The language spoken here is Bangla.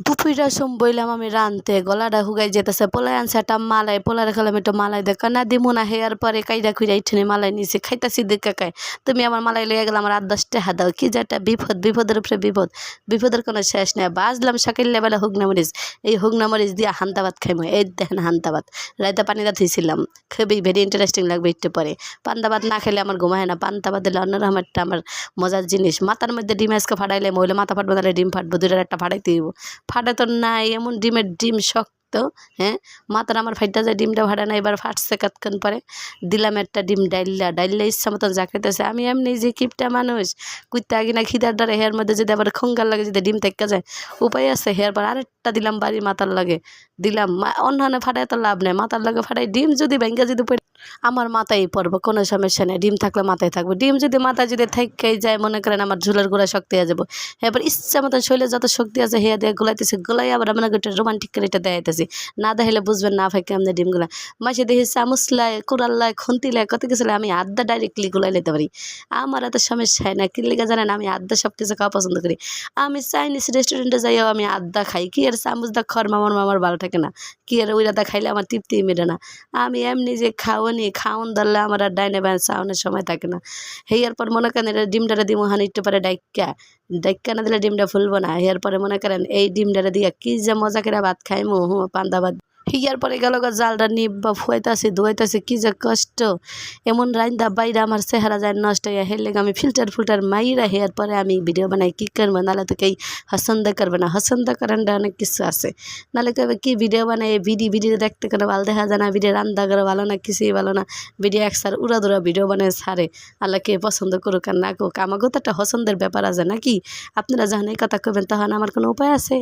দুপুইরা বইলাম আমি রানতে গলাটা হুগাই যেতেছে পোলাই আনছে একটা মালাই পোলার খেলাম একটু মালাই দেখা না দিমু না হেয়ার পরে কাইদা খুঁড়া ইঠেনে মালাই নিছে খাইতাছি দেখা কায় তুমি আমার মালাই লইয়া গেলে আমার ৮-১০ টাকা দাও কি যে একটা বিপদ বিপদের উপরে বিপদ বিপদের কোনো শেষ নেই বাজলাম সকাল বেলা হুগনা মরিচ এই হুগনা মরিচ দিয়ে হান্তা ভাত খাইমো এই দেখেন হান্তা ভাত রাইতে পানিটা থুইছিলাম খুবই ভেরি ইন্টারেস্টিং লাগবে একটু পরে পান্তা ভাত না খেলে আমার ঘুমায় না পান্তা ভাত দিলে অন্যরকম একটা আমার মজার জিনিস মাথার মধ্যে ডিম আজকে ফাটাইলে মহিলা মাথা ফাটবো তাহলে ডিম ফাটবো দুটার একটা ফাটাইতে দিব ফাটা তো নাই এমন ডিম শক্ত হ্যাঁ মাথার আমার ফাইটা যায় ডিমটা ফাটা না এবার ফাটছে কতক্ষণ পরে দিলাম একটা ডিম ডাইল্লা ইচ্ছা মতন যা খাইতেছে আমি এমনি যে কিপটা মানুষ কুইতে আগে না খিদার ডরে হেয়ার মধ্যে যদি আবার খঙ্গার লাগে যদি ডিম তেক্কা যায় উপায় আছে হেয়ার পর আরেকটা দিলাম বাড়ি মাথার লাগে দিলাম অন্যান্য ফাটাই তো লাভ নেই মাথার লাগে ফাটাই ডিম যদি ভেঙ্গা যদি আমার মাথায় পড়বো কোনো সমস্যা নেই ডিম থাকলে মাথায় থাকবো ডিম যদি মাথায় যদি থাকেই যায় মনে করেন আমার ঝুলের গোড়া শক্তি হয়ে যাবো এবার ইচ্ছা মতন শরীরে যত শক্তি আছে হেয়া দিয়ে গোলাইতেছে গোলাই আবার মনে করি রোমান্টিক করে এটা দেখাইতেছি না দেখাইলে বুঝবেন না ফাঁকে আমাদের ডিমগুলা মাসে দেখি চামচলায় কুড়াল্লায় খুন্তিলায় কত কিছু আমি আড্ডা ডাইরেক্টলি গোলাই নিতে পারি আমার এত সমস্যা হয় না কি লেগে জানেন আমি আড্ডা সব কিছু খাওয়া পছন্দ করি আমি চাইনিজ রেস্টুরেন্টে যাইও আমি আড্ডা খাই কি আর চামচ দা খর মামার ভালো থাকে না কি আর ওই রাদা খাইলে আমার তৃপ্তি মেটে না আমি এমনি যে খাওন ধরলে আমার আর ডাইনে বাইনে চাওয়ানোর সময় থাকে না হেয়ার পর মনে করেন এটা ডিমটারে দিব হানি একটু পরে ডাইক্কা না দিলে ডিমটা ফুলবো না হেয়ার পরে মনে করেন এই ডিমটারে দিয়া কি যে মজা করে ভাত খাইমো পান্তা ভাত হিয়ার পরে গেল জালটা নিবা ফুয়াইতাছি ধুয়াইতাছি কি যে কষ্ট এমন রাইন্দা বাইরে আমার চেহারা যায় নষ্ট হইয়া হেলে আমি ফিল্টার মাইরা হেয়ার পরে আমি ভিডিও বানাই কি করবো নাহলে তো কেই পছন্দ করবে না পছন্দ করেন অনেক কিছু আছে নাহলে কবে কি ভিডিও বানাই ভিডিও দেখতে কোনো ভালো দেখা যায় না ভিডিও রান্না করে ভালো না কিছুই ভালো না ভিডিও একসার উড়াদুরা ভিডিও বানায় ছাড়ে আল্লাহ কে পছন্দ করুক আর না করুক আমাকেও তো একটা পছন্দের ব্যাপার আছে নাকি আপনারা যখন এই কথা করবেন তখন আমার কোনো উপায় আছে।